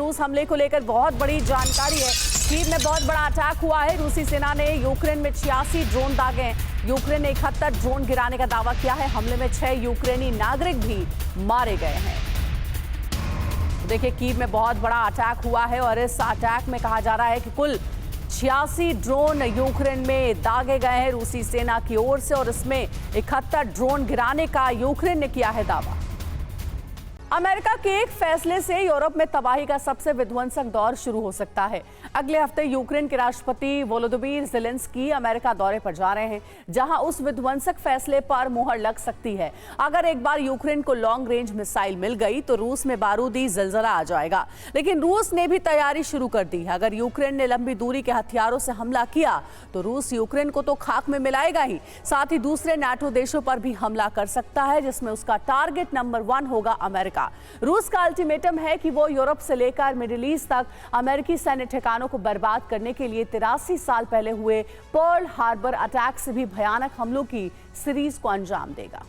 रूस हमले को लेकर बहुत बड़ी जानकारी है। कीव में बहुत बड़ा अटैक हुआ है। रूसी सेना ने यूक्रेन में 86 ड्रोन दागे हैं। यूक्रेन ने 71 ड्रोन गिराने का दावा किया है। हमले में 6 यूक्रेनी नागरिक भी मारे गए हैं। देखिए, कीव में बहुत बड़ा अटैक हुआ है और इस अटैक में कहा जा रहा है कि कुल 86 ड्रोन यूक्रेन में दागे गए हैं रूसी सेना की ओर से, और इसमें 71 ड्रोन गिराने का यूक्रेन ने किया है दावा। अमेरिका के एक फैसले से यूरोप में तबाही का सबसे विध्वंसक दौर शुरू हो सकता है। अगले हफ्ते यूक्रेन के राष्ट्रपति वोलोदिमीर ज़ेलेंस्की अमेरिका दौरे पर जा रहे हैं, जहां उस विध्वंसक फैसले पर मुहर लग सकती है। अगर एक बार यूक्रेन को लॉन्ग रेंज मिसाइल मिल गई तो रूस में बारूदी ज़लज़ला आ जाएगा। लेकिन रूस ने भी तैयारी शुरू कर दी है। अगर यूक्रेन ने लंबी दूरी के हथियारों से हमला किया तो रूस यूक्रेन को तो खाक में मिलाएगा ही, साथ ही दूसरे नाटो देशों पर भी हमला कर सकता है, जिसमें उसका टारगेट नंबर 1 होगा अमेरिका। रूस का अल्टीमेटम है कि वो यूरोप से लेकर मिडिल ईस्ट तक अमेरिकी सैन्य ठिकानों को बर्बाद करने के लिए 83 साल पहले हुए पर्ल हार्बर अटैक से भी भयानक हमलों की सीरीज को अंजाम देगा।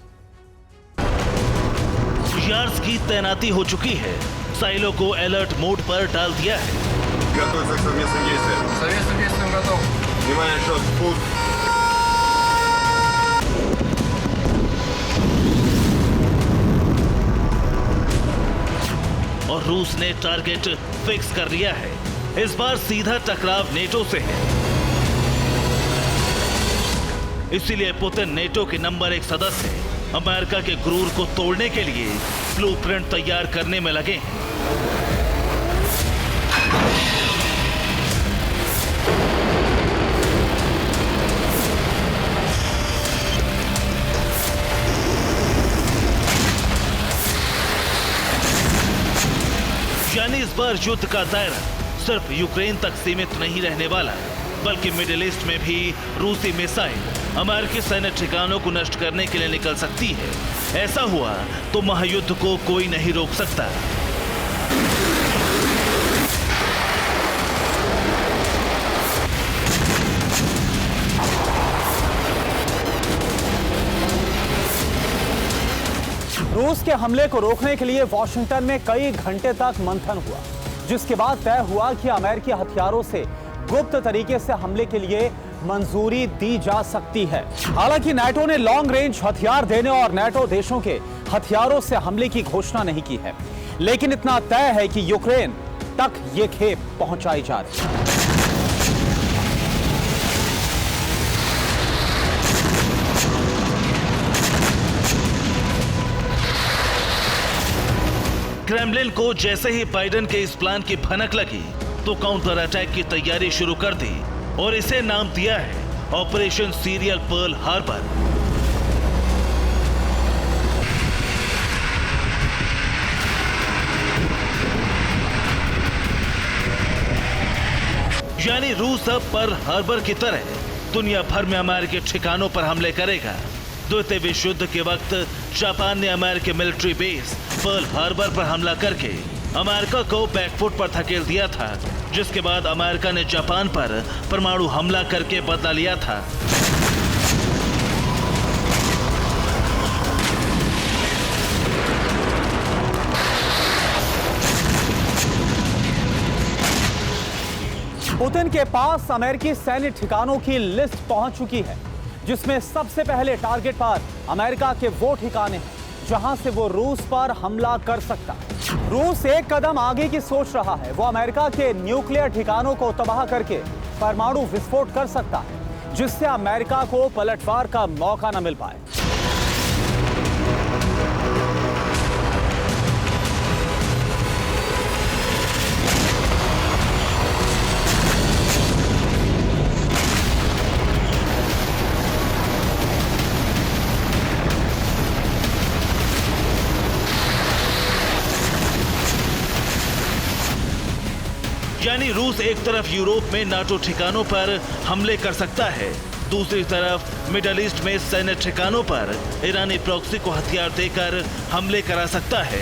यार्ड्स की तैनाती हो चुकी है। साइलो को अलर्ट मोड पर डाल दिया है। और रूस ने टारगेट फिक्स कर लिया है। इस बार सीधा टकराव नेटो से है, इसीलिए पुतिन नेटो के नंबर 1 सदस्य अमेरिका के गुरूर को तोड़ने के लिए ब्लूप्रिंट तैयार करने में लगे हैं। यानी इस बार युद्ध का दायरा सिर्फ यूक्रेन तक सीमित नहीं रहने वाला, बल्कि मिडिल ईस्ट में भी रूसी मिसाइल अमेरिकी सैन्य ठिकानों को नष्ट करने के लिए निकल सकती है। ऐसा हुआ तो महायुद्ध को कोई नहीं रोक सकता। रूस के हमले को रोकने के लिए वॉशिंगटन में कई घंटे तक मंथन हुआ, जिसके बाद तय हुआ कि अमेरिकी हथियारों से गुप्त तरीके से हमले के लिए मंजूरी दी जा सकती है। हालांकि नाटो ने लॉन्ग रेंज हथियार देने और नाटो देशों के हथियारों से हमले की घोषणा नहीं की है, लेकिन इतना तय है कि यूक्रेन तक ये खेप पहुंचाई जा रही है। क्रेमलिन को जैसे ही बाइडेन के इस प्लान की भनक लगी तो काउंटर अटैक की तैयारी शुरू कर दी और इसे नाम दिया है ऑपरेशन सीरियल पर्ल हार्बर। यानी रूस अब पर्ल हार्बर की तरह दुनिया भर में अमेरिकी ठिकानों पर हमले करेगा। द्वितीय विश्व युद्ध के वक्त जापान ने अमेरिकी मिलिट्री बेस पर्ल हार्बर पर हमला करके अमेरिका को बैकफुट पर धकेल दिया था, जिसके बाद अमेरिका ने जापान पर परमाणु हमला करके बदला लिया था। पुतिन के पास अमेरिकी सैन्य ठिकानों की लिस्ट पहुंच चुकी है, जिसमें सबसे पहले टारगेट पर अमेरिका के वो ठिकाने हैं जहां से वो रूस पर हमला कर सकता है। रूस एक कदम आगे की सोच रहा है। वो अमेरिका के न्यूक्लियर ठिकानों को तबाह करके परमाणु विस्फोट कर सकता है, जिससे अमेरिका को पलटवार का मौका न मिल पाए। यानी रूस एक तरफ यूरोप में नाटो ठिकानों पर हमले कर सकता है, दूसरी तरफ मिडिल ईस्ट में सैन्य ठिकानों पर ईरानी प्रॉक्सी को हथियार देकर हमले करा सकता है।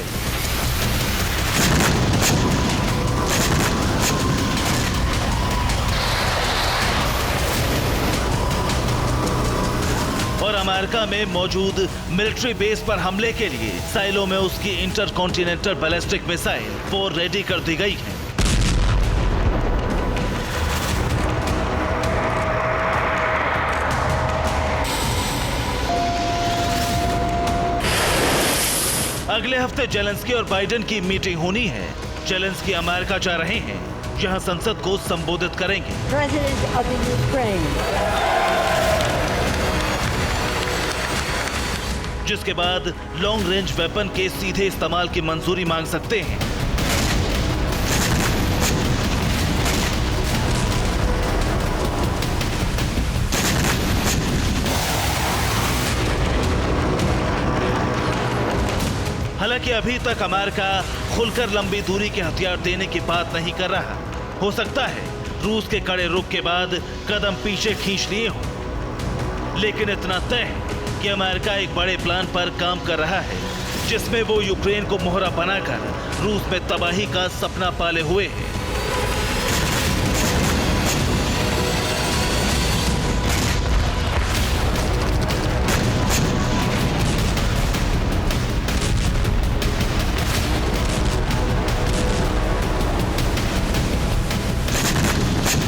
और अमेरिका में मौजूद मिलिट्री बेस पर हमले के लिए साइलो में उसकी इंटरकॉन्टिनेंटल बैलिस्टिक मिसाइल 4 रेडी कर दी गई है। अगले हफ्ते जेलेंस्की और बाइडेन की मीटिंग होनी है। जेलेंस्की अमेरिका जा रहे हैं, जहां संसद को संबोधित करेंगे। President of the Ukraine. जिसके बाद लॉन्ग रेंज वेपन के सीधे इस्तेमाल की मंजूरी मांग सकते हैं। हालांकि अभी तक अमेरिका खुलकर लंबी दूरी के हथियार देने की बात नहीं कर रहा। हो सकता है रूस के कड़े रुख के बाद कदम पीछे खींच लिए हों, लेकिन इतना तय है कि अमेरिका एक बड़े प्लान पर काम कर रहा है, जिसमें वो यूक्रेन को मोहरा बनाकर रूस में तबाही का सपना पाले हुए है।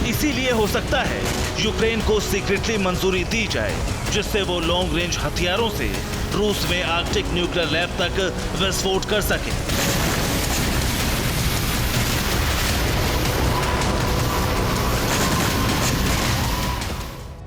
इसीलिए हो सकता है यूक्रेन को सीक्रेटली मंजूरी दी जाए, जिससे वो लॉन्ग रेंज हथियारों से रूस में आर्कटिक न्यूक्लियर लैब तक विस्फोट कर सके।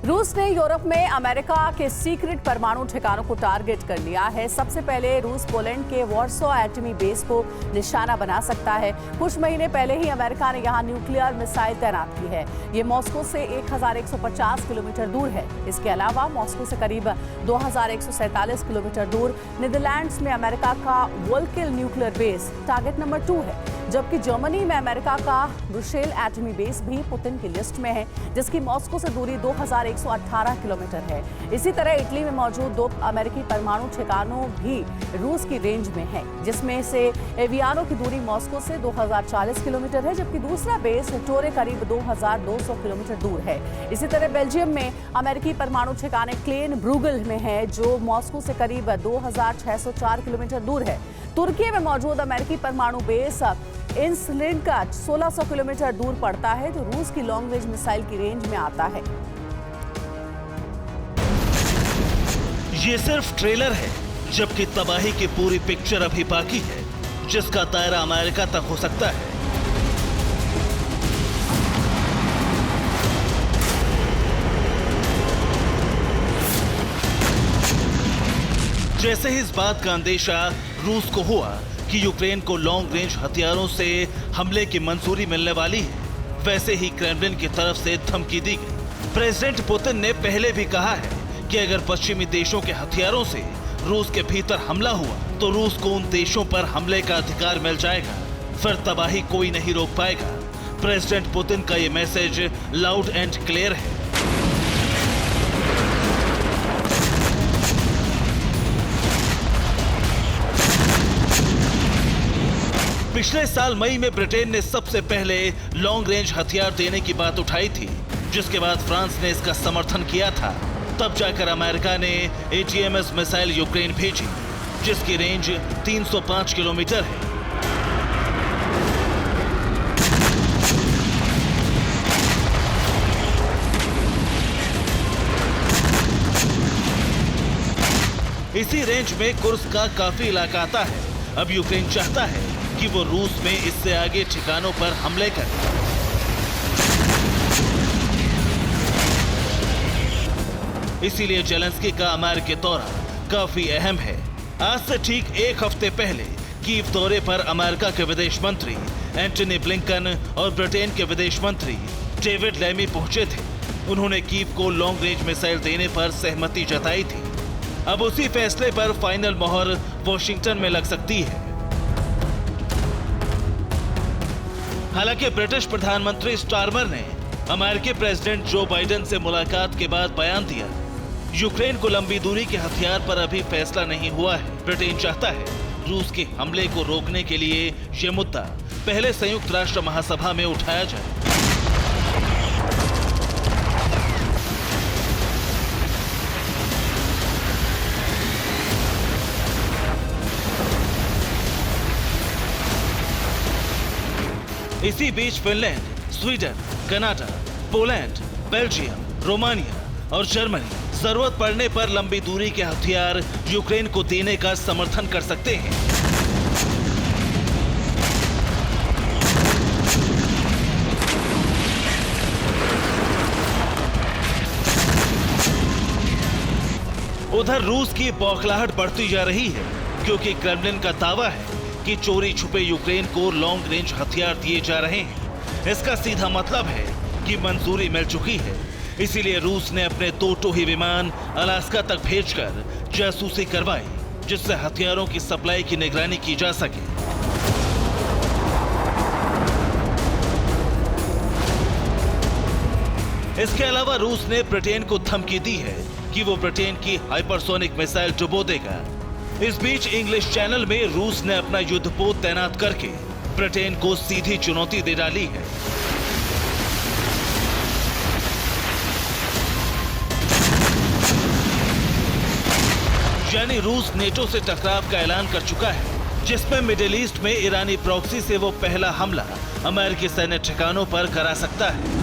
रूस ने यूरोप में अमेरिका के सीक्रेट परमाणु ठिकानों को टारगेट कर लिया है। सबसे पहले रूस पोलैंड के वॉर्सो एटमी बेस को निशाना बना सकता है। कुछ महीने पहले ही अमेरिका ने यहां न्यूक्लियर मिसाइल तैनात की है। ये मॉस्को से 1150 किलोमीटर दूर है। इसके अलावा मॉस्को से करीब 2147 किलोमीटर दूर नीदरलैंड्स में अमेरिका का वोल्किल न्यूक्लियर बेस टारगेट नंबर 2 है, जबकि जर्मनी में अमेरिका का ब्रुसेल एटमी बेस भी पुतिन की लिस्ट में है, जिसकी मॉस्को से दूरी 2118 किलोमीटर है। इसी तरह इटली में मौजूद 2 अमेरिकी परमाणु ठिकानों भी रूस की रेंज में है, जिसमें से एवियानो की दूरी मॉस्को से 2040 किलोमीटर है, जबकि दूसरा बेस टोरे करीब 2200 किलोमीटर दूर है। इसी तरह बेल्जियम में अमेरिकी परमाणु ठिकाने क्लेन ब्रूगल में है, जो मॉस्को से करीब 2604 किलोमीटर दूर है। तुर्की में मौजूद अमेरिकी परमाणु बेस इंसलिंग का 1600 किलोमीटर दूर पड़ता है, जो रूस की लॉन्ग रेंज मिसाइल की रेंज में आता है। ये सिर्फ ट्रेलर है, जबकि तबाही की पूरी पिक्चर अभी बाकी है, जिसका दायरा अमेरिका तक हो सकता है। जैसे ही इस बात का अंदेशा रूस को हुआ कि यूक्रेन को लॉन्ग रेंज हथियारों से हमले की मंजूरी मिलने वाली है, वैसे ही क्रेमलिन की तरफ से धमकी दी गई। प्रेसिडेंट पुतिन ने पहले भी कहा है कि अगर पश्चिमी देशों के हथियारों से रूस के भीतर हमला हुआ तो रूस को उन देशों पर हमले का अधिकार मिल जाएगा, फिर तबाही कोई नहीं रोक पाएगा। प्रेसिडेंट पुतिन का ये मैसेज लाउड एंड क्लियर है। पिछले साल मई में ब्रिटेन ने सबसे पहले लॉन्ग रेंज हथियार देने की बात उठाई थी, जिसके बाद फ्रांस ने इसका समर्थन किया था। तब जाकर अमेरिका ने ATMS मिसाइल यूक्रेन भेजी, जिसकी रेंज 305 किलोमीटर है। इसी रेंज में कुर्स्क का काफी इलाका आता है। अब यूक्रेन चाहता है कि वो रूस में इससे आगे ठिकानों पर हमले करे। इसीलिए जेलेंस्की का अमेरिकी दौरा काफी अहम है। आज से ठीक एक हफ्ते पहले कीव दौरे पर अमेरिका के विदेश मंत्री एंटनी ब्लिंकन और ब्रिटेन के विदेश मंत्री डेविड लैमी पहुंचे थे। उन्होंने कीव को लॉन्ग रेंज मिसाइल देने पर सहमति जताई थी। अब उसी फैसले पर फाइनल मोहर वॉशिंगटन में लग सकती है। हालांकि ब्रिटिश प्रधानमंत्री स्टारमर ने अमेरिकी प्रेसिडेंट जो बाइडेन से मुलाकात के बाद बयान दिया, यूक्रेन को लंबी दूरी के हथियार पर अभी फैसला नहीं हुआ है। ब्रिटेन चाहता है रूस के हमले को रोकने के लिए ये मुद्दा पहले संयुक्त राष्ट्र महासभा में उठाया जाए। इसी बीच Finland, Sweden, Canada, Poland, Belgium, Romania और जर्मनी जरूरत पड़ने पर लंबी दूरी के हथियार यूक्रेन को देने का समर्थन कर सकते हैं। उधर रूस की बौखलाहट बढ़ती जा रही है क्योंकि क्रेमलिन का दावा है कि चोरी छुपे यूक्रेन को लॉन्ग रेंज हथियार दिए जा रहे हैं। इसका सीधा मतलब है कि मंजूरी मिल चुकी है। इसीलिए रूस ने अपने 2 टोही विमान अलास्का तक भेजकर जासूसी करवाई, जिससे हथियारों की सप्लाई की निगरानी की जा सके। इसके अलावा रूस ने ब्रिटेन को धमकी दी है कि वो ब्रिटेन की हाइपरसोनिक मिसाइल डुबो देगा। इस बीच इंग्लिश चैनल में रूस ने अपना युद्धपोत तैनात करके ब्रिटेन को सीधी चुनौती दे डाली है। यानी रूस नेटो से टकराव का ऐलान कर चुका है, जिसमें मिडिल ईस्ट में ईरानी प्रॉक्सी से वो पहला हमला अमेरिकी सैन्य ठिकानों पर करा सकता है।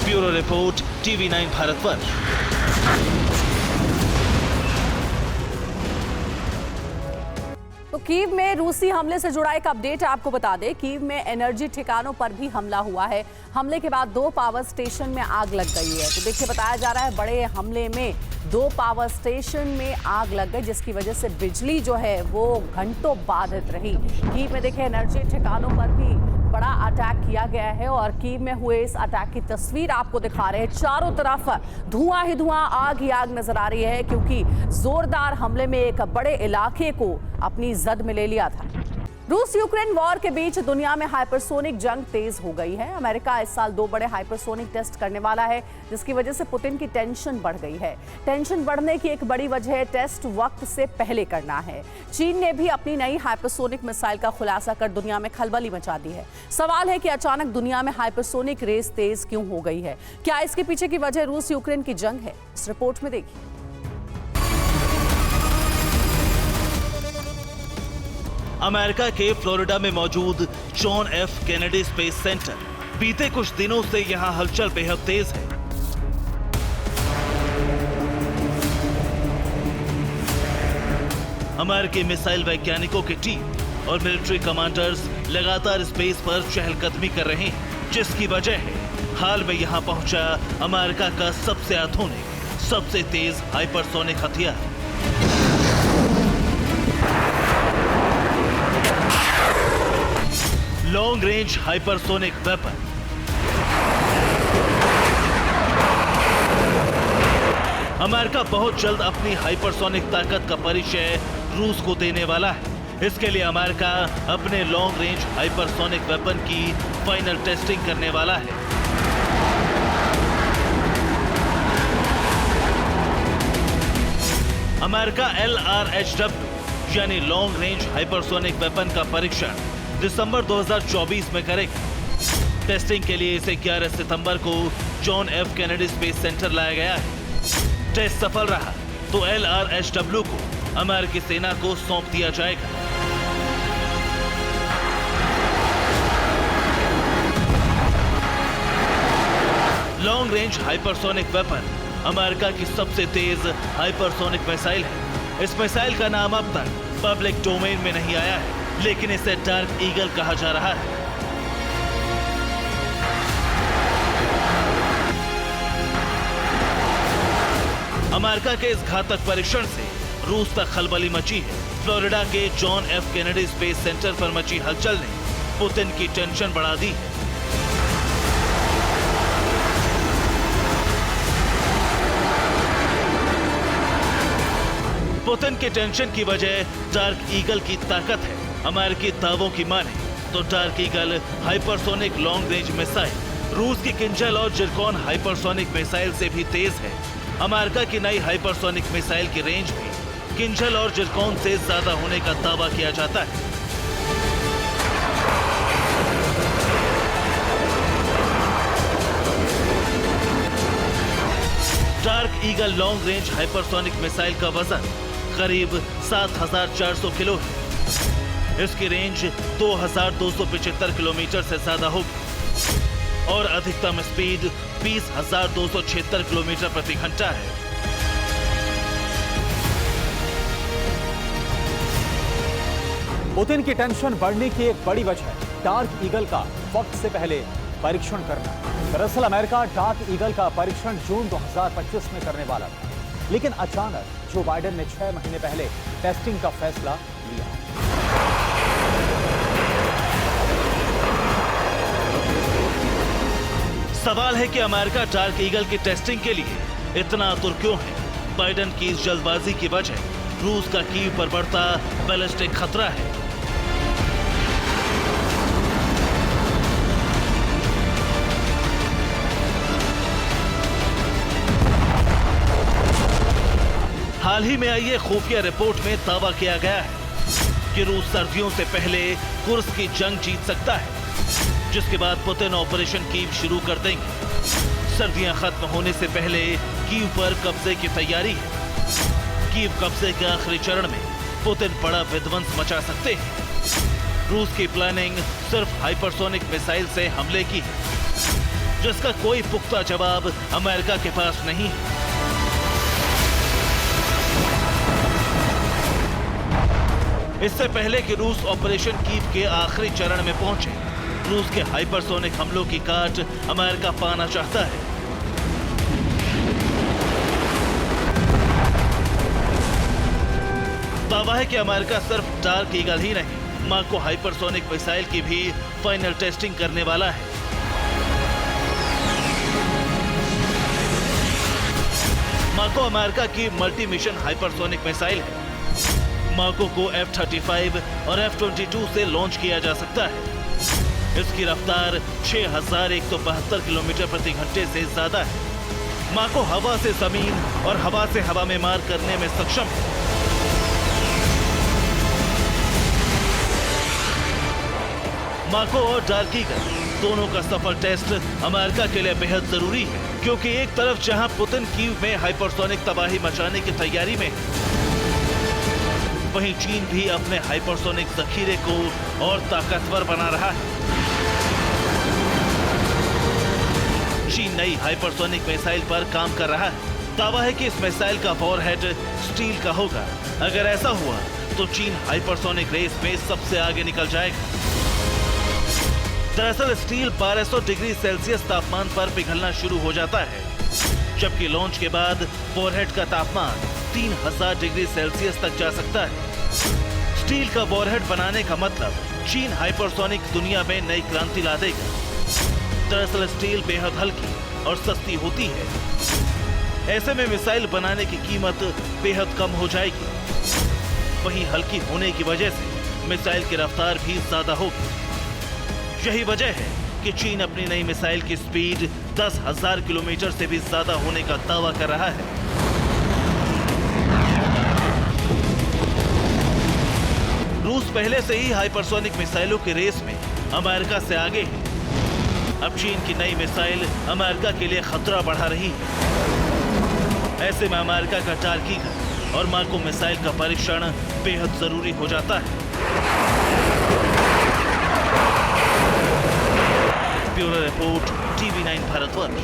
Bureau report, TV9 Bharatvarsh. तो कीव में रूसी हमले से जुड़ा एक अपडेट आपको बता दें। कीव में एनर्जी ठिकानों पर भी हमला हुआ है। हमले के बाद 2 पावर स्टेशन में आग लग गई है। तो देखिए, बताया जा रहा है बड़े हमले में 2 पावर स्टेशन में आग लग गई, जिसकी वजह से बिजली जो है वो घंटों बाधित रही। कीव में देखिए एनर्जी ठिकानों पर भी बड़ा अटैक किया गया है और कीव में हुए इस अटैक की तस्वीर आपको दिखा रहे हैं। चारों तरफ धुआं ही धुआं, आग ही आग नजर आ रही है, क्योंकि जोरदार हमले में एक बड़े इलाके को अपनी जद में ले लिया था। रूस यूक्रेन वॉर के बीच दुनिया में हाइपरसोनिक जंग तेज हो गई है। अमेरिका इस साल 2 बड़े हाइपरसोनिक टेस्ट करने वाला है, जिसकी वजह से पुतिन की टेंशन बढ़ गई है। टेंशन बढ़ने की एक बड़ी वजह टेस्ट वक्त से पहले करना है। चीन ने भी अपनी नई हाइपरसोनिक मिसाइल का खुलासा कर दुनिया में खलबली मचा दी है। सवाल है कि अचानक दुनिया में हाइपरसोनिक रेस तेज क्यों हो गई है? क्या इसके पीछे की वजह रूस यूक्रेन की जंग है? इस रिपोर्ट में देखिए। अमेरिका के फ्लोरिडा में मौजूद John F Kennedy space centre, बीते कुछ दिनों से यहां हलचल बेहद तेज है। अमेरिकी मिसाइल वैज्ञानिकों की टीम और मिलिट्री कमांडर्स लगातार स्पेस पर चहलकदमी कर रहे हैं, जिसकी वजह है हाल में यहां पहुंचा अमेरिका का सबसे आधुनिक, सबसे तेज हाइपरसोनिक हथियार। Long range hypersonic weapon. America बहुत जल्द अपनी हाइपरसोनिक ताकत का परिचय रूस को देने वाला है। इसके लिए अमेरिका अपने लॉन्ग रेंज हाइपरसोनिक वेपन की फाइनल टेस्टिंग करने वाला है। अमेरिका LRHW यानी लॉन्ग रेंज हाइपरसोनिक वेपन का परीक्षण दिसंबर 2024 में करेगा। टेस्टिंग के लिए इसे 11 सितंबर को John F Kennedy space centre लाया गया है। टेस्ट सफल रहा तो LRHW को अमेरिकी सेना को सौंप दिया जाएगा। Long range hypersonic weapon America की सबसे तेज हाइपरसोनिक मिसाइल है। इस मिसाइल का नाम अब तक पब्लिक डोमेन में नहीं आया है, लेकिन इसे डार्क ईगल कहा जा रहा है। अमेरिका के इस घातक परीक्षण से रूस तक खलबली मची है। फ्लोरिडा के John F Kennedy space centre पर मची हलचल ने पुतिन की टेंशन बढ़ा दी है। पुतिन के टेंशन की वजह डार्क ईगल की ताकत है। अमेरिकी दावों की माने तो dark eagle hypersonic long range missile रूस की किंजल और जिरकॉन हाइपरसोनिक मिसाइल से भी तेज है। अमेरिका की नई हाइपरसोनिक मिसाइल की रेंज भी किंजल और जिरकॉन से ज्यादा होने का दावा किया जाता है। Dark eagle long range hypersonic missile का वजन करीब 7,400 किलो है। इसकी रेंज 2,275 किलोमीटर से ज्यादा होगी और अधिकतम स्पीड 20,276 किलोमीटर प्रति घंटा है। पुतिन की टेंशन बढ़ने की एक बड़ी वजह डार्क ईगल का वक्त से पहले परीक्षण करना। दरअसल अमेरिका डार्क ईगल का परीक्षण जून 2025 में करने वाला था, लेकिन अचानक जो बाइडेन ने 6 महीने पहले टेस्टिंग का फैसला लिया। सवाल है कि अमेरिका डार्क ईगल की टेस्टिंग के लिए इतना आतुर क्यों है? बाइडेन की इस जल्दबाजी की वजह रूस का कीव पर बढ़ता बैलिस्टिक खतरा है। हाल ही में आई खुफिया रिपोर्ट में दावा किया गया है कि रूस सर्दियों से पहले कुर्स्क की जंग जीत सकता है, जिसके बाद पुतिन ऑपरेशन कीव शुरू कर देंगे। सर्दियां खत्म होने से पहले कीव पर कब्जे की तैयारी है। कीव कब्जे के आखिरी चरण में पुतिन बड़ा विध्वंस मचा सकते हैं। रूस की प्लानिंग सिर्फ हाइपरसोनिक मिसाइल से हमले की है, जिसका कोई पुख्ता जवाब अमेरिका के पास नहीं है। इससे पहले कि रूस ऑपरेशन कीव के आखिरी चरण में पहुंचे, रूस के हाइपरसोनिक हमलों की काट अमेरिका पाना चाहता है। दावा है कि अमेरिका सिर्फ डार्क ईगल ही नहीं, माको हाइपरसोनिक मिसाइल की भी फाइनल टेस्टिंग करने वाला है। माको अमेरिका की मल्टी मिशन हाइपरसोनिक मिसाइल है। माको को F-35 और F-22 से लॉन्च किया जा सकता है। इसकी रफ्तार 6172 किलोमीटर प्रति घंटे से ज्यादा है। माको हवा से जमीन और हवा से हवा में मार करने में सक्षम है। माको और डार्क ईगल दोनों का सफल टेस्ट अमेरिका के लिए बेहद जरूरी है, क्योंकि एक तरफ जहां पुतिन कीव में हाइपरसोनिक तबाही मचाने की तैयारी में है, वहीं चीन भी अपने हाइपरसोनिक जखीरे को और ताकतवर बना रहा है। चीन नई हाइपरसोनिक मिसाइल पर काम कर रहा है। दावा है कि इस मिसाइल का वॉरहेड स्टील का होगा। अगर ऐसा हुआ तो चीन हाइपरसोनिक रेस में सबसे आगे निकल जाएगा। दरअसल स्टील 1200 डिग्री सेल्सियस तापमान पर पिघलना शुरू हो जाता है, जबकि लॉन्च के बाद वॉरहेड का तापमान 3000 डिग्री सेल्सियस तक जा सकता है। स्टील का वॉरहेड बनाने का मतलब चीन हाइपरसोनिक दुनिया में नई क्रांति ला देगा। दरअसल स्टील बेहद हल्की और सस्ती होती है, ऐसे में मिसाइल बनाने की कीमत बेहद कम हो जाएगी। वहीं हल्की होने की वजह से मिसाइल की रफ्तार भी ज्यादा होगी। यही वजह है कि चीन अपनी नई मिसाइल की स्पीड 10,000 किलोमीटर से भी ज्यादा होने का दावा कर रहा है। रूस पहले से ही हाइपरसोनिक मिसाइलों की रेस में अमेरिका से आगे है। अब चीन की नई मिसाइल अमेरिका के लिए खतरा बढ़ा रही है। ऐसे में अमेरिका का डार्क ईगल और माको मिसाइल का परीक्षण बेहद जरूरी हो जाता है। Bureau report, TV9 Bharatvarsh.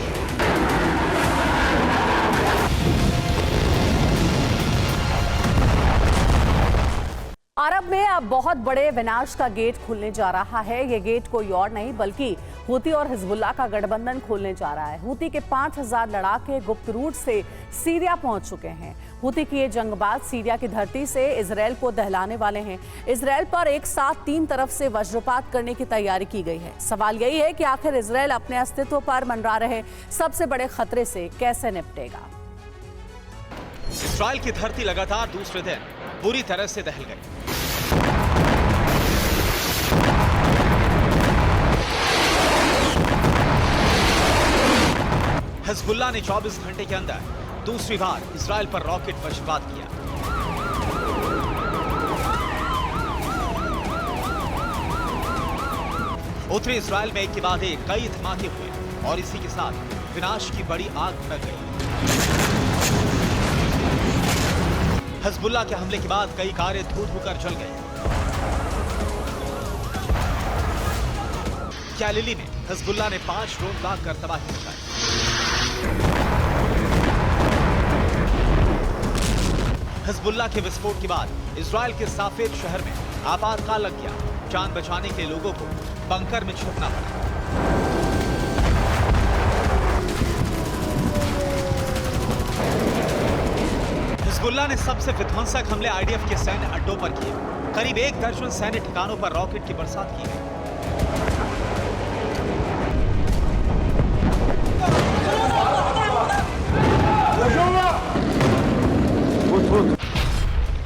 अरब में अब बहुत बड़े विनाश का गेट खुलने जा रहा है। ये गेट कोई और नहीं बल्कि हूती और हिजबुल्लाह का गठबंधन खोलने जा रहा है। हूती के 5000 लड़ाके गुप्त रूट से सीरिया पहुंच चुके हैं। हूती की ये जंगबाज सीरिया की धरती से इजराइल को दहलाने वाले हैं। इजराइल पर एक साथ 3 तरफ से वज्रपात करने की तैयारी की गई है। सवाल यही है कि आखिर इजराइल अपने अस्तित्व पर मंडरा रहे सबसे बड़े खतरे से कैसे निपटेगा। इजराइल की धरती लगातार दूसरे दिन बुरी तरह से दहल गई। हिजबुल्लाह ने 24 घंटे के अंदर दूसरी बार इजराइल पर रॉकेट वज्रपात किया। उत्तरी इजराइल में एक के बाद एक कई धमाके हुए और इसी के साथ विनाश की बड़ी आग भड़क गई। हिजबुल्लाह के हमले के बाद कई कारें धू-धू कर जल गई। गैलीली में हिजबुल्लाह ने 5 ड्रोन दागकर तबाही मचाई। हिजबुल्लाह के विस्फोट के बाद इजराइल के साफेद शहर में आपातकाल लग गया। जान बचाने के लोगों को बंकर में छुपना पड़ा। हिजबुल्लाह ने सबसे विध्वंसक हमले आईडीएफ के सैन्य अड्डों पर किए। करीब 1 दर्जन सैन्य ठिकानों पर रॉकेट की बरसात की गई।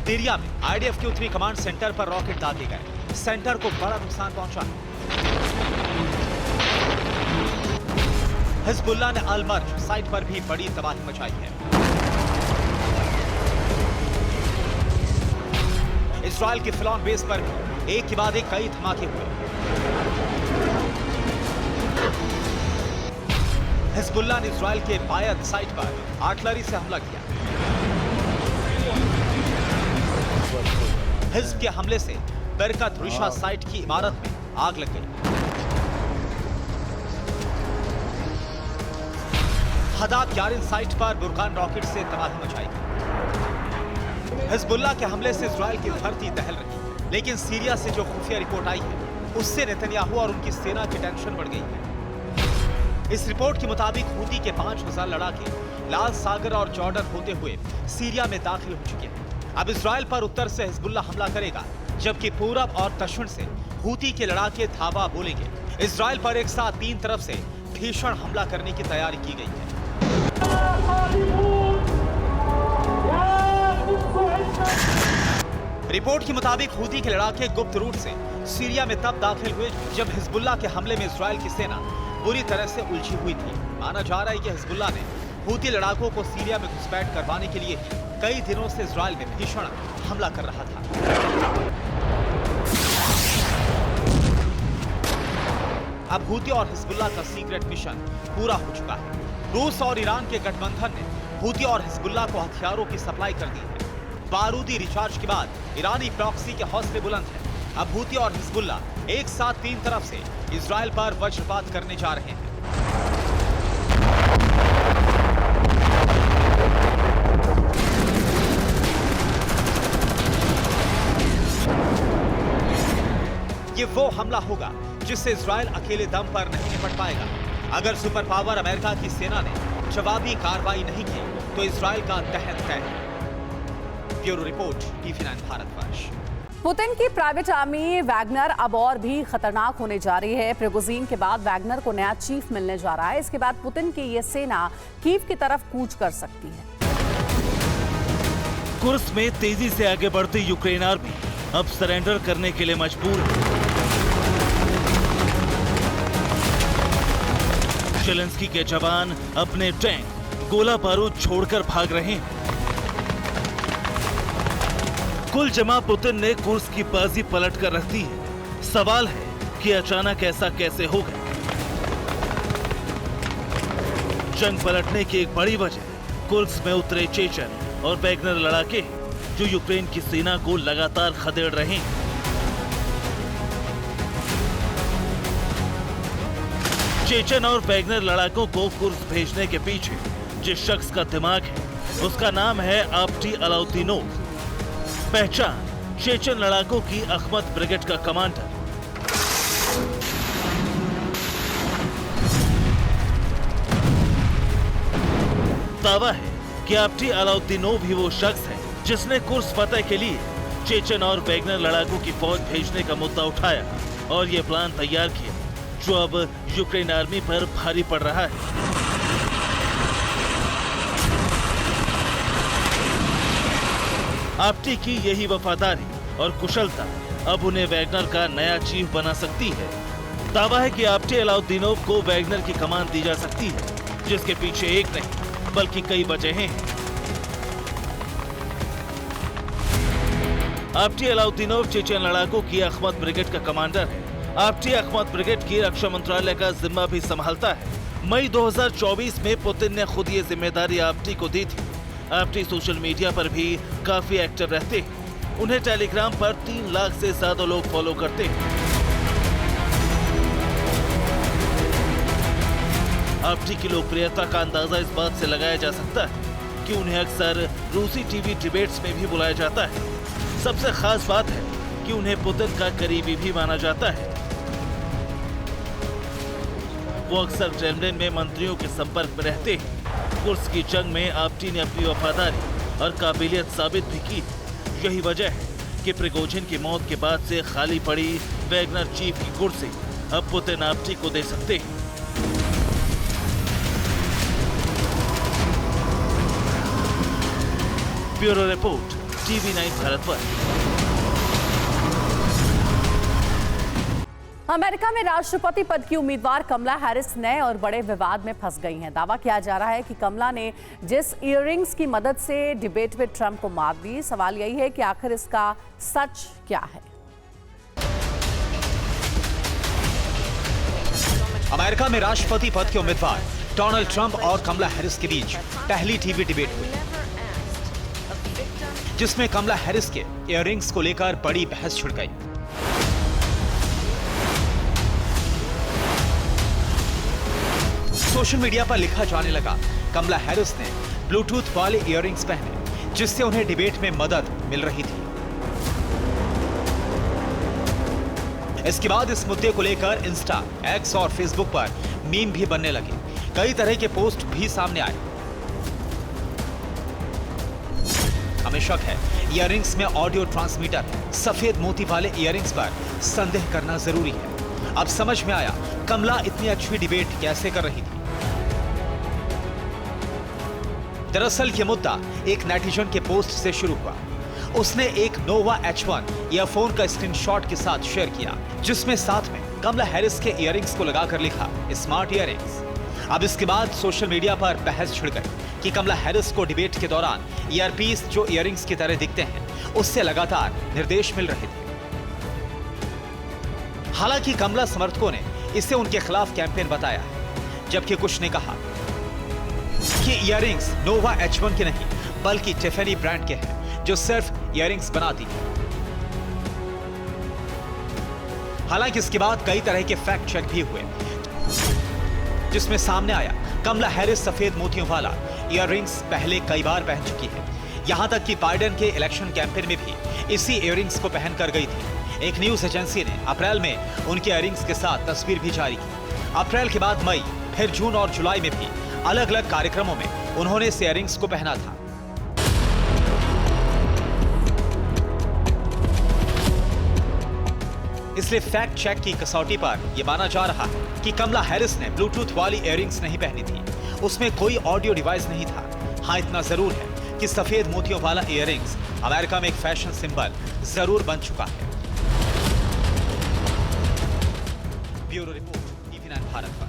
सीरिया में आईडीएफ के उत्तरी कमांड सेंटर पर रॉकेट दागे गए। सेंटर को बड़ा नुकसान पहुंचा। हिजबुल्लाह ने अल-मर्ज साइट पर भी बड़ी तबाही मचाई है। इस्राइल के फिलौन बेस पर भी एक के बाद एक कई धमाके हुए। हिजबुल्लाह ने इस्राइल के बायद साइट पर आर्टिलरी से हमला किया। हिज्ब के हमले से बरकत रिशा साइट की इमारत में आग लग गई। हदाद यारिन साइट पर बुरकान रॉकेट से तबाही मचाई गई। हिजबुल्लाह के हमले से इस्राइल की धरती दहल रही, लेकिन सीरिया से जो खुफिया रिपोर्ट आई है उससे नेतन्याहू और उनकी सेना की टेंशन बढ़ गई है। इस रिपोर्ट के मुताबिक हूती के 5000 लड़ाके लाल सागर और जॉर्डन होते हुए सीरिया में दाखिल हो चुके हैं। अब इस्राइल पर उत्तर से हिजबुल्लाह हमला करेगा, जबकि पूरब और दक्षिण से हूती के लड़ाके धावा बोलेंगे। इस्राइल पर एक साथ 3 तरफ से भीषण हमला करने की तैयारी की गई है। रिपोर्ट के मुताबिक हूती के लड़ाके गुप्त रूट से सीरिया में तब दाखिल हुए जब हिजबुल्लाह के हमले में इस्राइल की सेना बुरी तरह से उलझी हुई थी। माना जा रहा है कि हिजबुल्लाह ने हूती लड़ाकों को सीरिया में घुसपैठ करवाने के लिए ही कई दिनों से इस्राइल में भीषण हमला कर रहा था। अब हूती और हिजबुल्लाह का सीक्रेट मिशन पूरा हो चुका है। रूस और ईरान के गठबंधन ने हूती और हिजबुल्लाह को हथियारों की सप्लाई कर दी है। बारूदी रिचार्ज के बाद ईरानी प्रॉक्सी के हौसले बुलंद हैं। अब हूती और हिजबुल्लाह एक साथ 3 तरफ से इजराइल पर वज्रपात करने जा रहे हैं। ये वो हमला होगा जिससे इजराइल अकेले दम पर नहीं निपट पाएगा। अगर सुपर पावर अमेरिका की सेना ने जवाबी कार्रवाई नहीं की तो इजराइल का दहन तय है। Bureau report, TV9 Bharatvarsh. Putin की प्राइवेट आर्मी वैगनर अब और भी खतरनाक होने जा रही है। प्रिगोजिन के बाद वैगनर को नया चीफ मिलने जा रहा है। इसके बाद पुतिन की ये सेना कीव की तरफ कूच कर सकती है। कुर्स्क में तेजी से आगे बढ़ती यूक्रेन आर्मी अब सरेंडर करने के लिए मजबूर है। जेलेंस्की के जवान अपने टैंक, गोला बारूद छोड़कर भाग रहे हैं। कुल जमा पुतिन ने कुर्स्क की बाजी पलट कर रख दी है। सवाल है कि अचानक ऐसा कैसे हो गया। जंग पलटने की एक बड़ी वजह कुर्स्क में उतरे चेचन और वैगनर लड़ाके जो यूक्रेन की सेना को लगातार खदेड़ रहे हैं। चेचन और वैगनर लड़ाकों को कुर्स्क भेजने के पीछे जिस शख्स का दिमाग है उसका नाम है आप्टी अलाउद्दीनोव। पहचान चेचन लड़ाकों की अखमत ब्रिगेड का कमांडर। दावा है कि आप्टी अलाउद्दीनोव ही वो शख्स है जिसने कुर्स्क फतह के लिए चेचन और वैगनर लड़ाकों की फौज भेजने का मुद्दा उठाया और ये प्लान तैयार किया जो अब यूक्रेन आर्मी पर भारी पड़ रहा है। आप्टी की यही वफादारी और कुशलता अब उन्हें वैगनर का नया चीफ बना सकती है। दावा है कि आप्टी अलाउद्दीनोव को वैगनर की कमान दी जा सकती है, जिसके पीछे एक नहीं बल्कि कई वजहें हैं। आप्टी अलाउद्दीनोव चेचन लड़ाकों की अखमत ब्रिगेड का कमांडर है। आप्टी अखमत ब्रिगेड की रक्षा मंत्रालय का जिम्मा भी संभालता है। मई 2024 में पुतिन ने खुद ये जिम्मेदारी आप्टी को दी थी। आप्टी सोशल मीडिया पर भी काफी एक्टिव रहते हैं। उन्हें टेलीग्राम पर 3 लाख से ज्यादा लोग फॉलो करते हैं। आप्टी की लोकप्रियता का अंदाजा इस बात से लगाया जा सकता है कि उन्हें अक्सर रूसी टीवी डिबेट्स में भी बुलाया जाता है। सबसे खास बात है कि उन्हें पुतिन का करीबी भी माना जाता है। वो अक्सर क्रेमलिन में मंत्रियों के संपर्क में रहते हैं। कुर्स्क की जंग में आप्टी ने अपनी वफादारी और काबिलियत साबित भी की। यही वजह है कि प्रिगोजिन की मौत के बाद से खाली पड़ी वैगनर चीफ की कुर्सी अब पुतिन आपटी को दे सकते हैं। Bureau report, TV9 Bharatvarsh. America में राष्ट्रपति पद की उम्मीदवार कमला हैरिस नए और बड़े विवाद में फंस गई हैं। दावा किया जा रहा है कि कमला ने जिस इयररिंग्स की मदद से डिबेट में ट्रंप को मात दी, सवाल यही है कि आखिर इसका सच क्या है। अमेरिका में राष्ट्रपति पद के उम्मीदवार डोनाल्ड ट्रंप और कमला हैरिस के बीच पहली टीवी डिबेट हुई, जिसमें कमला हैरिस के इयररिंग्स को लेकर बड़ी बहस छिड़ गई। सोशल मीडिया पर लिखा जाने लगा, कमला हैरिस ने ब्लूटूथ वाले इयररिंग्स पहने जिससे उन्हें डिबेट में मदद मिल रही थी। इसके बाद इस मुद्दे को लेकर इंस्टा, एक्स और फेसबुक पर मीम भी बनने लगे। कई तरह के पोस्ट भी सामने आए। हमें शक है इयररिंग्स में ऑडियो ट्रांसमीटर है। सफेद मोती वाले इयररिंग्स पर संदेह करना जरूरी है। अब समझ में आया कमला इतनी अच्छी डिबेट कैसे कर रही थी। दरअसल ये मुद्दा एक नेटिजन के पोस्ट से शुरू हुआ। उसने एक नोवा H1 ईयरफोन का स्क्रीनशॉट के साथ शेयर किया, जिसमें साथ में कमला हैरिस के इयररिंग्स को लगाकर लिखा स्मार्ट इयररिंग्स। अब इसके बाद सोशल मीडिया पर बहस छिड़ गई कि कमला हैरिस को डिबेट के दौरान ईयरपीस जो इयररिंग्स की तरह दिखते हैं उससे लगातार निर्देश मिल रहे थे। हालांकि कमला समर्थकों ने इसे उनके खिलाफ कैंपेन बताया है, जबकि कुछ ने कहा कि इयररिंग्स नोवा H1 के नहीं बल्कि टिफेनी ब्रांड के हैं जो सिर्फ इयररिंग्स बनाती है। हालांकि इसके बाद कई तरह के फैक्ट चेक भी हुए, जिसमें सामने आया कमला हैरिस सफेद मोतियों वाला इयररिंग्स पहले कई बार पहन चुकी है। यहां तक कि बाइडेन के इलेक्शन कैंपेन में भी इसी इयररिंग्स को पहनकर गई थी। एक न्यूज एजेंसी ने अप्रैल में उनके इयररिंग्स के साथ तस्वीर भी जारी की। अप्रैल के बाद मई, फिर जून और जुलाई में भी अलग अलग कार्यक्रमों में उन्होंने इस इयररिंग्स को पहना था। इसलिए फैक्ट चेक की कसौटी पर यह माना जा रहा है कि कमला हैरिस ने ब्लूटूथ वाली इयररिंग्स नहीं पहनी थी। उसमें कोई ऑडियो डिवाइस नहीं था। हाँ, इतना जरूर है कि सफेद मोतियों वाला इयररिंग्स अमेरिका में एक फैशन सिंबल जरूर बन चुका है। Bureau report, TV9 Bharatvarsh.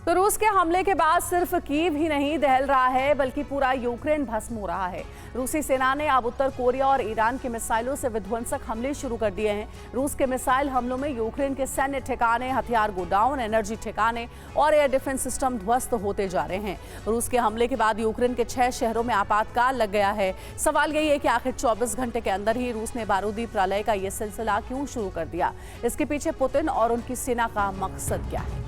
तो रूस के हमले के बाद सिर्फ कीव ही नहीं दहल रहा है, बल्कि पूरा यूक्रेन भस्म हो रहा है। रूसी सेना ने अब उत्तर कोरिया और ईरान के मिसाइलों से विध्वंसक हमले शुरू कर दिए हैं। रूस के मिसाइल हमलों में यूक्रेन के सैन्य ठिकाने, हथियार गोडाउन, एनर्जी ठिकाने और एयर डिफेंस सिस्टम ध्वस्त होते जा रहे हैं। रूस के हमले के बाद यूक्रेन के 6 शहरों में आपातकाल लग गया है। सवाल यही है कि आखिर 24 घंटे के अंदर ही रूस ने बारूदी प्रलय का यह सिलसिला क्यों शुरू कर दिया? इसके पीछे पुतिन और उनकी सेना का मकसद क्या है?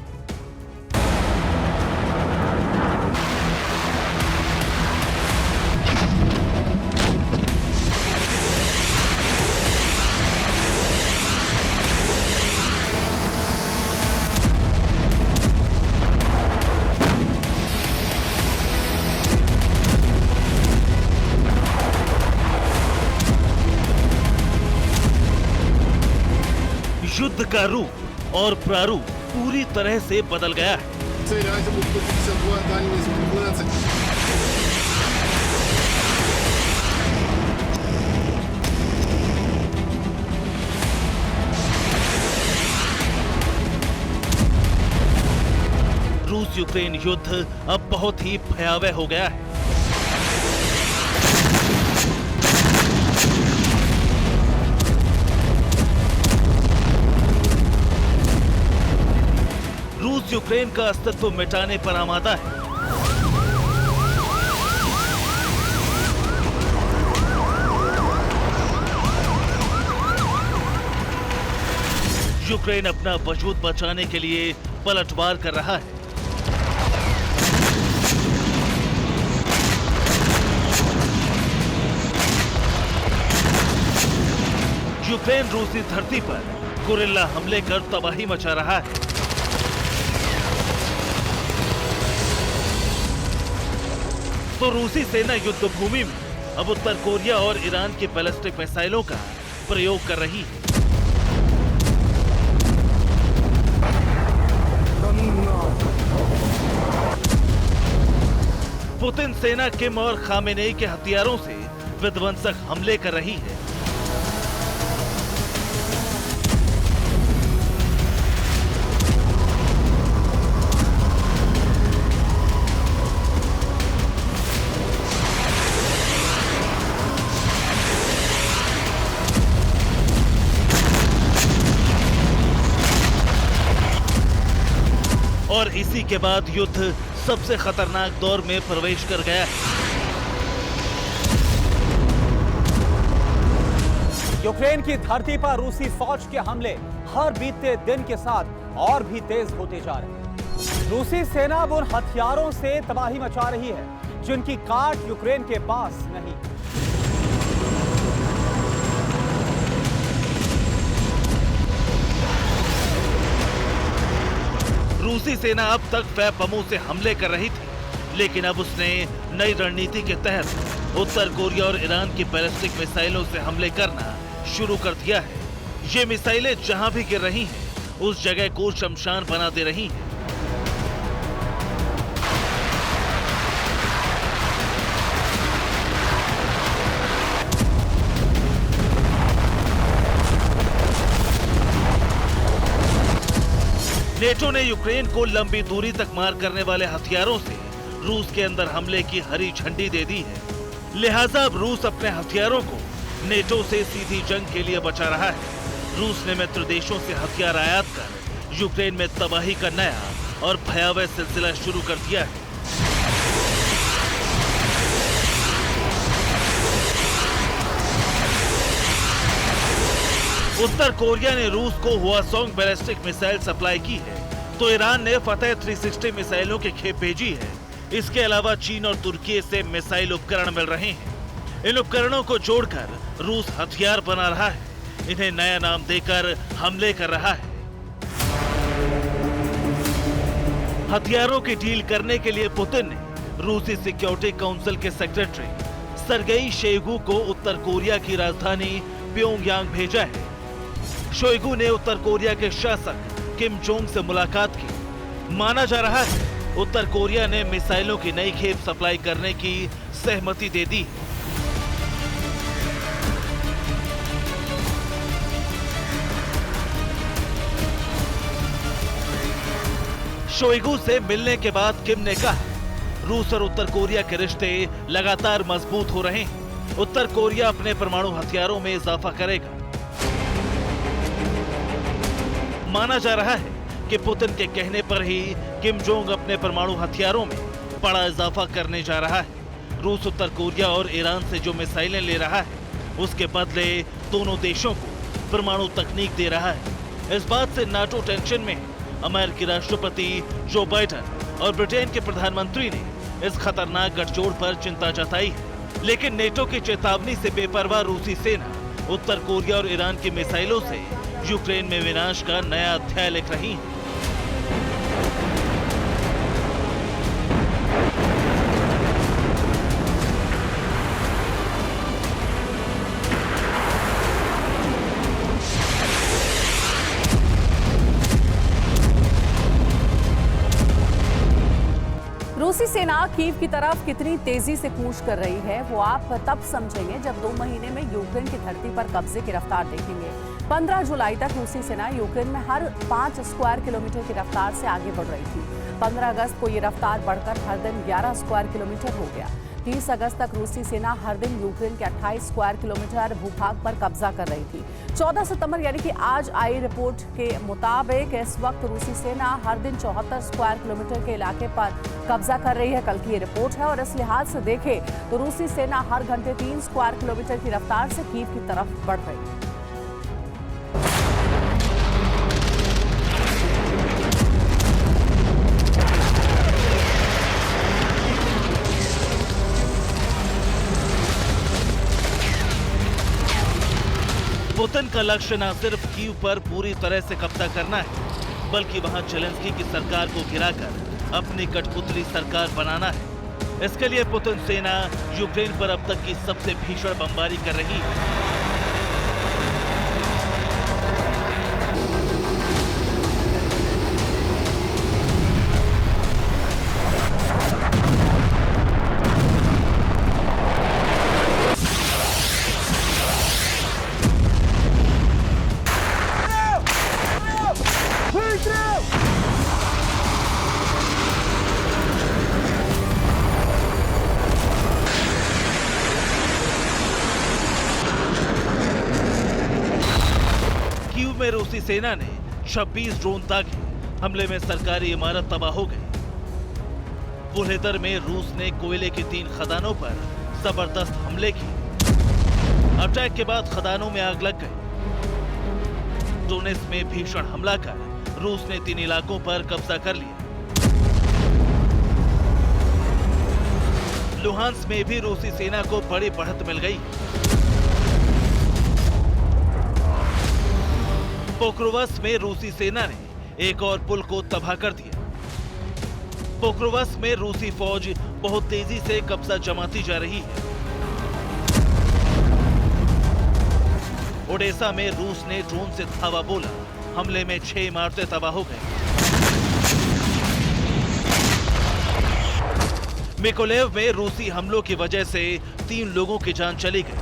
युद्ध का रूप और प्रारूप पूरी तरह से बदल गया है। Цель Азимут 152, дальность 15. रूस यूक्रेन युद्ध अब बहुत ही भयावह हो गया है। रूस यूक्रेन का अस्तित्व मिटाने पर आमादा है। यूक्रेन अपना वजूद बचाने के लिए पलटवार कर रहा है। यूक्रेन रूसी धरती पर गुरिल्ला हमले कर तबाही मचा रहा है। तो रूसी सेना युद्ध भूमि में अब उत्तर कोरिया और ईरान की बैलिस्टिक मिसाइलों का प्रयोग कर रही है। पुतिन सेना किम और खामेनेई के हथियारों से विध्वंसक हमले कर रही है। और इसी के बाद युद्ध सबसे खतरनाक दौर में प्रवेश कर गया है। यूक्रेन की धरती पर रूसी फौज के हमले हर बीतते दिन के साथ और भी तेज होते जा रहे हैं। रूसी सेना अब उन हथियारों से तबाही मचा रही है जिनकी काट यूक्रेन के पास नहीं। रूसी सेना अब तक फैपमू से हमले कर रही थी, लेकिन अब उसने नई रणनीति के तहत उत्तर कोरिया और ईरान की बैलिस्टिक मिसाइलों से हमले करना शुरू कर दिया है। ये मिसाइलें जहां भी गिर रही हैं, उस जगह को शमशान बना दे रही हैं। नेटो ने यूक्रेन को लंबी दूरी तक मार करने वाले हथियारों से रूस के अंदर हमले की हरी झंडी दे दी है। लिहाजा अब रूस अपने हथियारों को नेटो से सीधी जंग के लिए बचा रहा है। रूस ने मित्र देशों से हथियार आयात कर यूक्रेन में तबाही का नया और भयावह सिलसिला शुरू कर दिया है। उत्तर कोरिया ने रूस को हुआसोंग बैलिस्टिक मिसाइल सप्लाई की है, तो ईरान ने फतेह 360 मिसाइलों की खेप भेजी है। इसके अलावा चीन और तुर्की से मिसाइल उपकरण मिल रहे हैं। इन उपकरणों को जोड़कर रूस हथियार बना रहा है, इन्हें नया नाम देकर हमले कर रहा है। हथियारों की डील करने के लिए पुतिन ने रूसी सिक्योरिटी काउंसिल के सेक्रेटरी सरगेई शोइगु को उत्तर कोरिया की राजधानी प्योंगयांग भेजा है। शोइगु ने उत्तर कोरिया के शासक किम जोंग से मुलाकात की। माना जा रहा है उत्तर कोरिया ने मिसाइलों की नई खेप सप्लाई करने की सहमति दे दी। शोइगु से मिलने के बाद किम ने कहा, रूस और उत्तर कोरिया के रिश्ते लगातार मजबूत हो रहे हैं। उत्तर कोरिया अपने परमाणु हथियारों में इजाफा करेगा। माना जा रहा है कि पुतिन के कहने पर ही किम जोंग अपने परमाणु हथियारों में बड़ा इजाफा करने जा रहा है। रूस उत्तर कोरिया और ईरान से जो मिसाइलें ले रहा है, उसके बदले दोनों देशों को परमाणु तकनीक दे रहा है। इस बात से नाटो टेंशन में है। अमेरिकी राष्ट्रपति जो बाइडेन और ब्रिटेन के प्रधानमंत्री ने इस खतरनाक गठजोड़ पर चिंता जताई है। लेकिन नेटो की चेतावनी से बेपरवाह रूसी सेना उत्तर कोरिया और ईरान की मिसाइलों से यूक्रेन में विनाश का नया अध्याय लिख रही है। रूसी सेना कीव की तरफ कितनी तेजी से कूच कर रही है वो आप तब समझेंगे जब 2 महीने में यूक्रेन की धरती पर कब्जे की रफ्तार देखेंगे। 15 जुलाई तक रूसी सेना यूक्रेन में हर 5 स्क्वायर किलोमीटर की रफ्तार से आगे बढ़ रही थी। 15 अगस्त को ये रफ्तार बढ़कर हर दिन 11 स्क्वायर किलोमीटर हो गया। 30 अगस्त तक रूसी सेना हर दिन यूक्रेन के 28 स्क्वायर किलोमीटर भूभाग पर कब्जा कर रही थी। 14 सितंबर यानी कि आज आई रिपोर्ट के मुताबिक इस वक्त रूसी सेना हर दिन 74 स्क्वायर किलोमीटर के इलाके पर कब्जा कर रही है। कल की ये रिपोर्ट है और इस लिहाज से देखें तो रूसी सेना हर घंटे 3 स्क्वायर किलोमीटर की रफ्तार से कीव की तरफ बढ़ रही है। पुतिन का लक्ष्य न सिर्फ कीव पर पूरी तरह से कब्जा करना है, बल्कि वहां जेलेंस्की की सरकार को गिराकर अपनी कठपुतली सरकार बनाना है। इसके लिए पुतिन सेना यूक्रेन पर अब तक की सबसे भीषण बमबारी कर रही है। कीव में रूसी सेना ने 26 ड्रोन दागे। हमले में सरकारी इमारत तबाह हो गई। बुलहेदर में रूस ने कोयले की 3 खदानों पर जबरदस्त हमले किए। अटैक के बाद खदानों में आग लग गई। डोनेत्स्क में भीषण हमला कर रूस ने 3 इलाकों पर कब्जा कर लिया। लुहांस्क में भी रूसी सेना को बड़ी बढ़त मिल गई। पोक्रोवस्क में रूसी सेना ने एक और पुल को तबाह कर दिया। पोक्रोवस्क में रूसी फौज बहुत तेजी से कब्जा जमाती जा रही है। ओडेसा में रूस ने ड्रोन से धावा बोला। हमले में 6 इमारतें तबाह हो गई। मिकोलेव में रूसी हमलों की वजह से 3 लोगों की जान चली गई।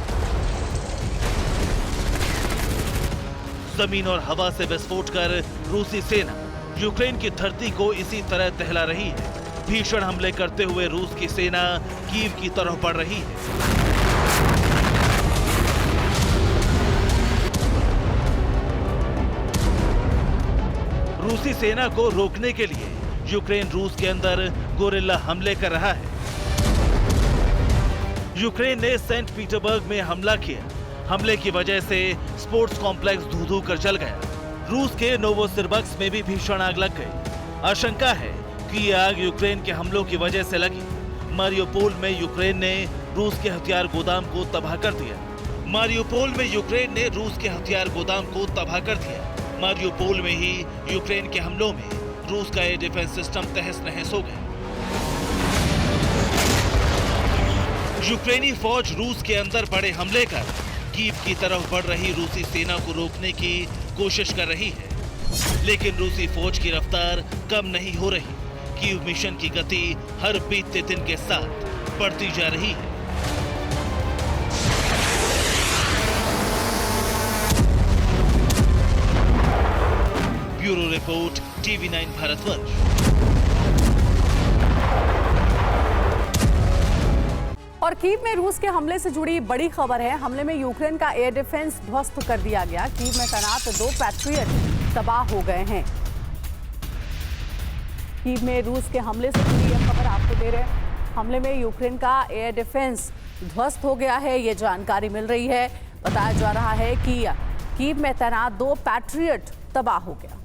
जमीन और हवा से विस्फोट कर रूसी सेना यूक्रेन की धरती को इसी तरह दहला रही है। भीषण हमले करते हुए रूस की सेना कीव की तरफ बढ़ रही है। रूसी सेना को रोकने के लिए यूक्रेन रूस के अंदर गोरिल्ला हमले कर रहा है। यूक्रेन ने सेंट पीटरबर्ग में हमला किया। हमले की वजह से स्पोर्ट्स कॉम्प्लेक्स धू-धू कर जल गया। रूस के नोवोसिर्बर्स्क में भी भीषण आग लग गई। आशंका है कि ये आग यूक्रेन के हमलों की वजह से लगी। मारियोपोल में यूक्रेन ने रूस के हथियार गोदाम को तबाह कर दिया। मारियोपोल में यूक्रेन ने रूस के हथियार गोदाम को तबाह कर दिया। मारियोपोल में ही यूक्रेन के हमलों में रूस का एयर डिफेंस सिस्टम तहस नहस हो गया। यूक्रेनी फौज रूस के अंदर बड़े हमले कर कीव की तरफ बढ़ रही रूसी सेना को रोकने की कोशिश कर रही है, लेकिन रूसी फौज की रफ्तार कम नहीं हो रही। कीव मिशन की गति हर बीतते दिन के साथ बढ़ती जा रही है। Bureau report TV9 Bharatvarsh. और कीव में रूस के हमले से जुड़ी बड़ी खबर है। हमले में यूक्रेन का एयर डिफेंस ध्वस्त कर दिया गया। कीव में तैनात 2 पैट्रियट तबाह हो गए हैं। कीव में रूस के हमले से जुड़ी यह खबर आपको दे रहे हैं। हमले में यूक्रेन का एयर डिफेंस ध्वस्त हो गया है, ये जानकारी मिल रही है। बताया जा रहा है कि कीव में तैनात 2 पैट्रियट तबाह हो गया।